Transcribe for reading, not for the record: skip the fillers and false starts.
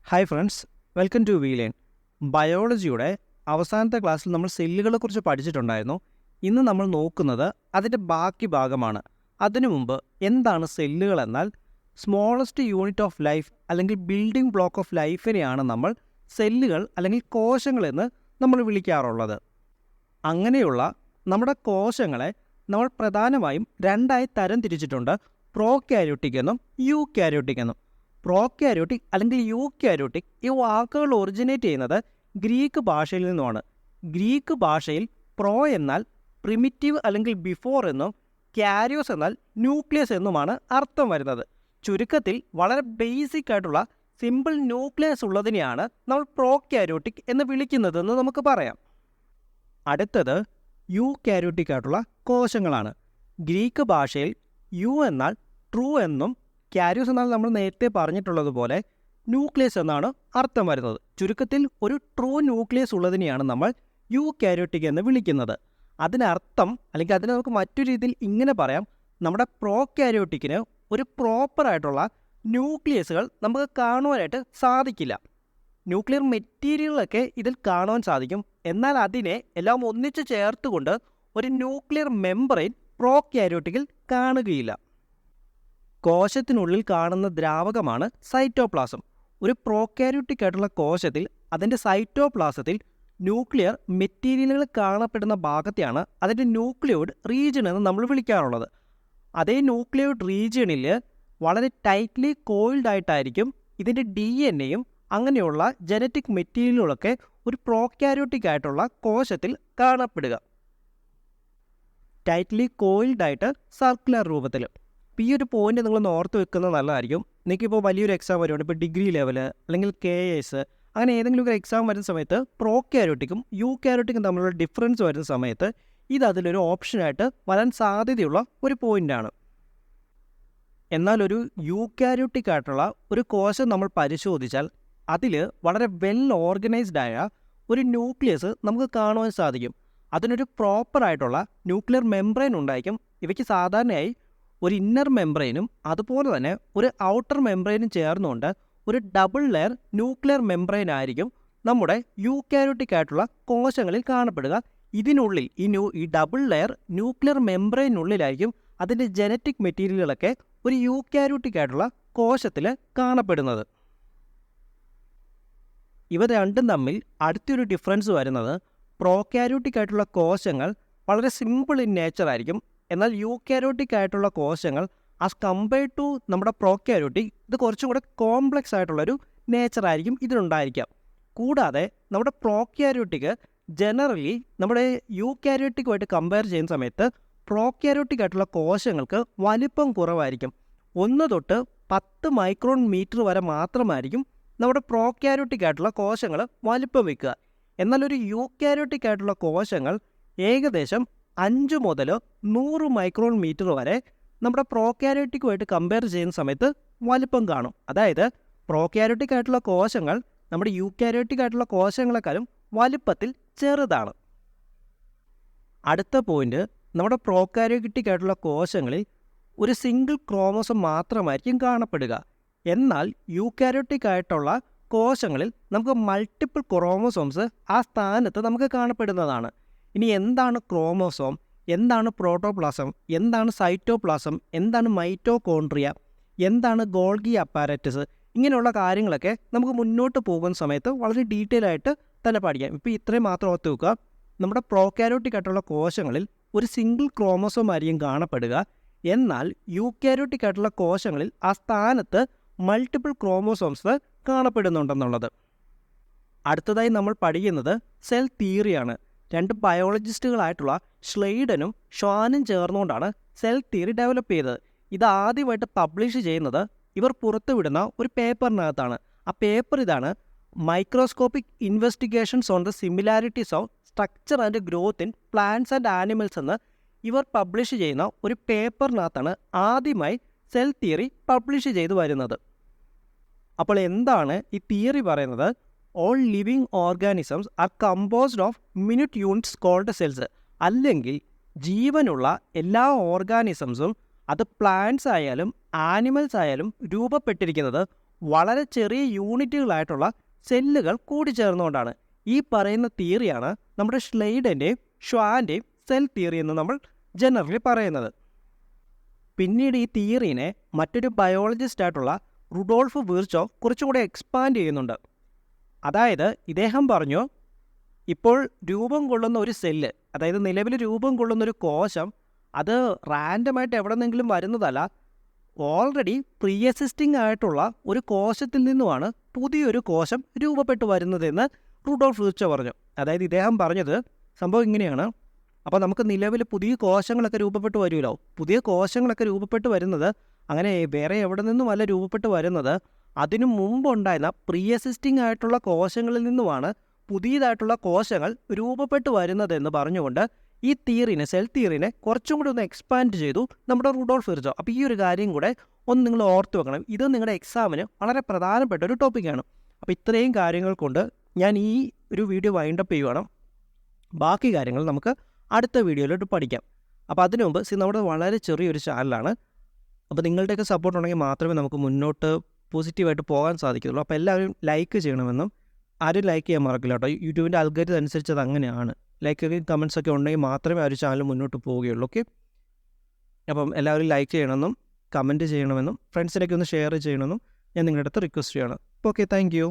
Hi friends, welcome to WeLearn. ബയോളജിയുടെ അവസാനത്തെ ക്ലാസ്സിൽ നമ്മൾ സെല്ലുകളെക്കുറിച്ച് പഠിച്ചിട്ടുണ്ടായിരുന്നു. ഇന്ന് നമ്മൾ നോക്കുന്നത് അതിൻ്റെ ബാക്കി ഭാഗമാണ്. അതിനു മുമ്പ് എന്താണ് സെല്ലുകൾ എന്നാൽ സ്മോളസ്റ്റ് യൂണിറ്റ് ഓഫ് ലൈഫ് അല്ലെങ്കിൽ ബിൽഡിംഗ് ബ്ലോക്ക് ഓഫ് ലൈഫിനെയാണ് നമ്മൾ സെല്ലുകൾ അല്ലെങ്കിൽ കോശങ്ങളെന്ന് നമ്മൾ വിളിക്കാറുള്ളത്. അങ്ങനെയുള്ള നമ്മുടെ കോശങ്ങളെ നമ്മൾ പ്രധാനമായും രണ്ടായി തരം തിരിച്ചിട്ടുണ്ട്: പ്രോകാരിയോട്ടിക് എന്നും യൂകാരിയോട്ടിക് എന്നും. പ്രോകാരിയോട്ടിക് അല്ലെങ്കിൽ യൂകാരിയോട്ടിക് ഈ വാക്കുകൾ ഒറിജിനേറ്റ് ചെയ്യുന്നത് ഗ്രീക്ക് ഭാഷയിൽ നിന്നുമാണ്. ഗ്രീക്ക് ഭാഷയിൽ പ്രോ എന്നാൽ പ്രിമിറ്റീവ് അല്ലെങ്കിൽ ബിഫോർ എന്നും കാരിയോസ് എന്നാൽ ന്യൂക്ലിയസ് എന്നുമാണ് അർത്ഥം വരുന്നത്. ചുരുക്കത്തിൽ വളരെ ബേസിക് ആയിട്ടുള്ള സിമ്പിൾ ന്യൂക്ലിയസ് ഉള്ളതിനെയാണ് നമ്മൾ പ്രോകാരിയോട്ടിക് എന്ന് വിളിക്കുന്നതെന്ന് നമുക്ക് പറയാം. അടുത്തത് യൂകാരിയോട്ടിക് ആയിട്ടുള്ള കോശങ്ങളാണ്. ഗ്രീക്ക് ഭാഷയിൽ യു എന്നാൽ ട്രൂ എന്നും കാരിയോസ് എന്നാൽ നമ്മൾ നേരത്തെ പറഞ്ഞിട്ടുള്ളതുപോലെ ന്യൂക്ലിയസ് എന്നാണ് അർത്ഥം വരുന്നത്. ചുരുക്കത്തിൽ ഒരു ട്രൂ ന്യൂക്ലിയസ് ഉള്ളതിനെയാണ് നമ്മൾ യൂകാരിയോട്ടിക് എന്ന് വിളിക്കുന്നത്. അതിനർത്ഥം അല്ലെങ്കിൽ അതിനെ നമുക്ക് മറ്റൊരു രീതിയിൽ ഇങ്ങനെ പറയാം: നമ്മുടെ പ്രോകാരിയോട്ടിക്കിന് ഒരു പ്രോപ്പറായിട്ടുള്ള ന്യൂക്ലിയസുകൾ നമുക്ക് കാണുവാനായിട്ട് സാധിക്കില്ല. ന്യൂക്ലിയർ മെറ്റീരിയലൊക്കെ ഇതിൽ കാണുവാൻ സാധിക്കും, എന്നാൽ അതിനെ എല്ലാം ഒന്നിച്ച് ചേർത്തുകൊണ്ട് ഒരു ന്യൂക്ലിയർ മെംബ്രെയിൻ പ്രോകാരിയോട്ടിക്കിൽ കാണുകയില്ല. കോശത്തിനുള്ളിൽ കാണുന്ന ദ്രാവകമാണ് സൈറ്റോപ്ലാസം. ഒരു പ്രോകാരിയോട്ടിക് ആയിട്ടുള്ള കോശത്തിൽ അതിൻ്റെ സൈറ്റോപ്ലാസത്തിൽ ന്യൂക്ലിയർ മെറ്റീരിയലുകൾ കാണപ്പെടുന്ന ഭാഗത്തെയാണ് അതിൻ്റെ ന്യൂക്ലിയോയിഡ് റീജിയൻ എന്ന് നമ്മൾ വിളിക്കാറുള്ളത്. അതേ ന്യൂക്ലിയോയിഡ് റീജിയണിൽ വളരെ ടൈറ്റ്ലി കോയിൽഡ് ആയിട്ടായിരിക്കും ഇതിൻ്റെ DNA-യും അങ്ങനെയുള്ള ജനറ്റിക് മെറ്റീരിയലുകളൊക്കെ ഒരു പ്രോകാരിയോട്ടിക് ആയിട്ടുള്ള കോശത്തിൽ കാണപ്പെടുക. ടൈറ്റ്ലി കോയിൽഡ് ആയിട്ട് സർക്കുലർ രൂപത്തിൽ. അപ്പോൾ ഈ ഒരു പോയിന്റ് നിങ്ങളൊന്ന് ഓർത്ത് വെക്കുന്നത് നല്ലതായിരിക്കും. നിങ്ങൾക്കിപ്പോൾ വലിയൊരു എക്സാം വരുവാണ്, ഇപ്പോൾ ഡിഗ്രി ലെവൽ അല്ലെങ്കിൽ KS അങ്ങനെ ഏതെങ്കിലും ഒരു എക്സാം വരുന്ന സമയത്ത് പ്രോകാരിയോട്ടിക്കും യൂകാരിയോട്ടിക്കും തമ്മിലുള്ള ഡിഫറൻസ് വരുന്ന സമയത്ത് ഇത് അതിലൊരു ഓപ്ഷനായിട്ട് വരാൻ സാധ്യതയുള്ള ഒരു പോയിൻ്റാണ്. എന്നാൽ ഒരു യൂകാരിയോട്ടിക് ആയിട്ടുള്ള ഒരു കോശം നമ്മൾ പരിശോധിച്ചാൽ അതിൽ വളരെ വെൽ ഓർഗനൈസ്ഡ് ആയ ഒരു ന്യൂക്ലിയസ് നമുക്ക് കാണുവാൻ സാധിക്കും. അതിനൊരു പ്രോപ്പറായിട്ടുള്ള ന്യൂക്ലിയർ മെംബ്രെയിൻ ഉണ്ടായിരിക്കും. ഇവയ്ക്ക് സാധാരണയായി ഒരു ഇന്നർ മെംബ്രെയിനും അതുപോലെ തന്നെ ഒരു ഔട്ടർ മെംബ്രെയിനും ചേർന്നുകൊണ്ട് ഒരു ഡബിൾ ലെയർ ന്യൂക്ലിയർ മെംബ്രെയിൻ ആയിരിക്കും നമ്മുടെ യൂകാരിയോട്ടിക് ആയിട്ടുള്ള കോശങ്ങളിൽ കാണപ്പെടുക. ഇതിനുള്ളിൽ ഈ ഡബിൾ ലെയർ ന്യൂക്ലിയർ മെംബ്രെയിനുള്ളിലായിരിക്കും അതിൻ്റെ ജനറ്റിക് മെറ്റീരിയലുകളൊക്കെ ഒരു യൂകാരിയോട്ടിക് ആയിട്ടുള്ള കോശത്തിൽ കാണപ്പെടുന്നത്. ഇവ രണ്ടും തമ്മിൽ അടുത്തൊരു ഡിഫറൻസ് വരുന്നത് പ്രോകാരിയോട്ടിക് ആയിട്ടുള്ള കോശങ്ങൾ വളരെ സിമ്പിൾ ഇൻ നേച്ചർ ആയിരിക്കും. എന്നാൽ യൂകാരിയോട്ടിക് ആയിട്ടുള്ള കോശങ്ങൾ ആസ് കമ്പയർഡ് ടു നമ്മുടെ പ്രോകാരിയോട്ടിക് ഇത് കുറച്ചും കൂടെ കോംപ്ലക്സ് ആയിട്ടുള്ളൊരു നേച്ചറായിരിക്കും ഇതിനുണ്ടായിരിക്കാം. കൂടാതെ നമ്മുടെ പ്രോകാരിയോട്ടിക് ജനറലി നമ്മുടെ യൂകാരിയോട്ടിക്കുമായിട്ട് കമ്പയർ ചെയ്യുന്ന സമയത്ത് പ്രോകാരിയോട്ടിക് ആയിട്ടുള്ള കോശങ്ങൾക്ക് വലിപ്പം കുറവായിരിക്കും. 1 തൊട്ട് 10 മൈക്രോൺ മീറ്റർ വരെ മാത്രമായിരിക്കും നമ്മുടെ പ്രോകാരിയോട്ടിക് ആയിട്ടുള്ള കോശങ്ങൾ വലിപ്പം വയ്ക്കുക. എന്നാൽ ഒരു യൂകാരിയോട്ടിക് ആയിട്ടുള്ള കോശങ്ങൾ ഏകദേശം 5 മുതൽ 100 മൈക്രോൺ മീറ്റർ വരെ നമ്മുടെ പ്രോകാരിയോട്ടിക്കുമായിട്ട് കമ്പയർ ചെയ്യുന്ന സമയത്ത് വലിപ്പം കാണും. അതായത് പ്രോകാരിയോട്ടിക് ആയിട്ടുള്ള കോശങ്ങൾ നമ്മുടെ യൂകാരിയോട്ടിക് ആയിട്ടുള്ള കോശങ്ങളെക്കാളും വലിപ്പത്തിൽ ചെറുതാണ്. അടുത്ത പോയിന്റ്, നമ്മുടെ പ്രോകാരിയോട്ടിക് ആയിട്ടുള്ള കോശങ്ങളിൽ ഒരു സിംഗിൾ ക്രോമോസോം മാത്രമായിരിക്കും കാണപ്പെടുക. എന്നാൽ യൂകാരിയോട്ടിക് ആയിട്ടുള്ള കോശങ്ങളിൽ നമുക്ക് മൾട്ടിപ്പിൾ ക്രോമോസോംസ് ആ സ്ഥാനത്ത് നമുക്ക് കാണപ്പെടുന്നതാണ്. ഇനി എന്താണ് ക്രോമോസോം, എന്താണ് പ്രോട്ടോപ്ലാസം, എന്താണ് സൈറ്റോപ്ലാസം, എന്താണ് മൈറ്റോകോൺട്രിയ, എന്താണ് ഗോൾഗി അപ്പാരറ്റസ്, ഇങ്ങനെയുള്ള കാര്യങ്ങളൊക്കെ നമുക്ക് മുന്നോട്ട് പോകുന്ന സമയത്ത് വളരെ ഡീറ്റെയിൽ ആയിട്ട് തന്നെ പഠിക്കാം. ഇപ്പോൾ ഇത്രയും മാത്രം ഓർത്ത് വെക്കുക: നമ്മുടെ പ്രോകാരിയോട്ടിക് ആയിട്ടുള്ള കോശങ്ങളിൽ ഒരു സിംഗിൾ ക്രോമോസോം ആയിരിക്കും കാണപ്പെടുക. എന്നാൽ യൂകാരിയോട്ടിക് ആയിട്ടുള്ള കോശങ്ങളിൽ ആ സ്ഥാനത്ത് മൾട്ടിപ്പിൾ ക്രോമോസോംസ് കാണപ്പെടുന്നുണ്ടെന്നുള്ളത്. അടുത്തതായി നമ്മൾ പഠിക്കുന്നത് സെൽ തിയറിയാണ്. 2 ബയോളജിസ്റ്റുകളായിട്ടുള്ള ഷ്ലെയ്ഡനും ഷ്വാനും ചേർന്നുകൊണ്ടാണ് സെൽ തിയറി ഡെവലപ്പ് ചെയ്തത്. ഇത് ആദ്യമായിട്ട് പബ്ലിഷ് ചെയ്യുന്നത് ഇവർ പുറത്തുവിടുന്ന ഒരു പേപ്പറിനകത്താണ്. ആ പേപ്പർ ഇതാണ്: microscopic investigations on the similarities of structure and growth in plants and animals എന്ന് ഇവർ പബ്ലിഷ് ചെയ്യുന്ന ഒരു പേപ്പറിനകത്താണ് ആദ്യമായി സെൽ തിയറി പബ്ലിഷ് ചെയ്തു വരുന്നത്. അപ്പോൾ എന്താണ് ഈ തിയറി പറയുന്നത്? All living organisms are composed of minute units called cells. അല്ലെങ്കിൽ ജീവനുള്ള എല്ലാ ഓർഗാനിസംസും അത് പ്ലാന്റ്സ് ആയാലും ആനിമൽസ് ആയാലും രൂപപ്പെട്ടിരിക്കുന്നത് വളരെ ചെറിയ യൂണിറ്റുകളായിട്ടുള്ള സെല്ലുകൾ കൂടിച്ചേർന്നുകൊണ്ടാണ്. ഈ പറയുന്ന തിയറിയാണ് നമ്മുടെ ഷ്ലെയ്ഡൻ്റെയും ഷ്വാൻ്റെയും സെൽ തിയറി എന്ന് നമ്മൾ ജനറലി പറയുന്നത്. പിന്നീട് ഈ തിയറീനെ മറ്റൊരു ബയോളജിസ്റ്റ് ആയിട്ടുള്ള റുഡോൾഫ് വിർച്ചോവ് കുറച്ചുകൂടി എക്സ്പാൻഡ് ചെയ്യുന്നുണ്ട്. അതായത് ഇദ്ദേഹം പറഞ്ഞു, ഇപ്പോൾ രൂപം കൊള്ളുന്ന ഒരു സെല്ല്, അതായത് നിലവിൽ രൂപം കൊള്ളുന്നൊരു കോശം, അത് റാൻഡമായിട്ട് എവിടെ നിന്നെങ്കിലും വരുന്നതല്ല, ഓൾറെഡി പ്രീ എക്സിസ്റ്റിംഗ് ആയിട്ടുള്ള ഒരു കോശത്തിൽ നിന്നുമാണ് പുതിയൊരു കോശം രൂപപ്പെട്ടു വരുന്നതെന്ന് റുഡോൾഫ് വിർച്ചോവ് പറഞ്ഞു. അതായത് ഇദ്ദേഹം പറഞ്ഞത് സംഭവം ഇങ്ങനെയാണ്. അപ്പോൾ നമുക്ക് നിലവിൽ പുതിയ കോശങ്ങളൊക്കെ രൂപപ്പെട്ട് വരുമല്ലോ. പുതിയ കോശങ്ങളൊക്കെ രൂപപ്പെട്ട് വരുന്നത് അങ്ങനെ വേറെ എവിടെ നിന്നുമല്ല രൂപപ്പെട്ട് വരുന്നത്, അതിനു മുമ്പുണ്ടായിരുന്ന പ്രീ എക്സിസ്റ്റിംഗ് ആയിട്ടുള്ള കോശങ്ങളിൽ നിന്നുമാണ് പുതിയതായിട്ടുള്ള കോശങ്ങൾ രൂപപ്പെട്ട് വരുന്നതെന്ന് പറഞ്ഞുകൊണ്ട് ഈ തിയറിനെ, സെൽ തിയറിനെ കുറച്ചും കൂടി ഒന്ന് എക്സ്പാൻഡ് ചെയ്തു നമ്മുടെ റുഡോൾഫ് വിർച്ചോവ്. അപ്പോൾ ഈ ഒരു കാര്യം കൂടെ ഒന്ന് നിങ്ങൾ ഓർത്ത് വെക്കണം. ഇത് നിങ്ങളുടെ എക്സാമിന് വളരെ പ്രധാനപ്പെട്ട ഒരു ടോപ്പിക്കാണ്. അപ്പോൾ ഇത്രയും കാര്യങ്ങൾ കൊണ്ട് ഞാൻ ഈ ഒരു വീഡിയോ വൈൻഡപ്പ് ചെയ്യുവാണ്. ബാക്കി കാര്യങ്ങൾ നമുക്ക് അടുത്ത വീഡിയോയിലോട്ട് പഠിക്കാം. അപ്പോൾ അതിനു മുമ്പ് നമ്മുടെ വളരെ ചെറിയൊരു ചാനലാണ്. അപ്പോൾ നിങ്ങളുടെയൊക്കെ സപ്പോർട്ട് ഉണ്ടെങ്കിൽ മാത്രമേ നമുക്ക് മുന്നോട്ട് പോസിറ്റീവായിട്ട് പോകാൻ സാധിക്കുള്ളൂ. അപ്പോൾ എല്ലാവരും ലൈക്ക് ചെയ്യണമെന്നും, ആരും ലൈക്ക് ചെയ്യാൻ മറക്കില്ല കേട്ടോ. യൂട്യൂബിൻ്റെ അൽഗോരിതം അനുസരിച്ച് അത് അങ്ങനെയാണ്. ലൈക്ക് കമൻസ് ഒക്കെ ഉണ്ടെങ്കിൽ മാത്രമേ ആ ഒരു ചാനൽ മുന്നോട്ട് പോവുകയുള്ളൂ. ഓക്കെ, അപ്പം എല്ലാവരും ലൈക്ക് ചെയ്യണമെന്നും കമൻറ്റ് ചെയ്യണമെന്നും ഫ്രണ്ട്സിനൊക്കെ ഒന്ന് ഷെയർ ചെയ്യണമെന്നും ഞാൻ നിങ്ങളുടെ അടുത്ത് റിക്വസ്റ്റ് ചെയ്യണം. Okay, thank you.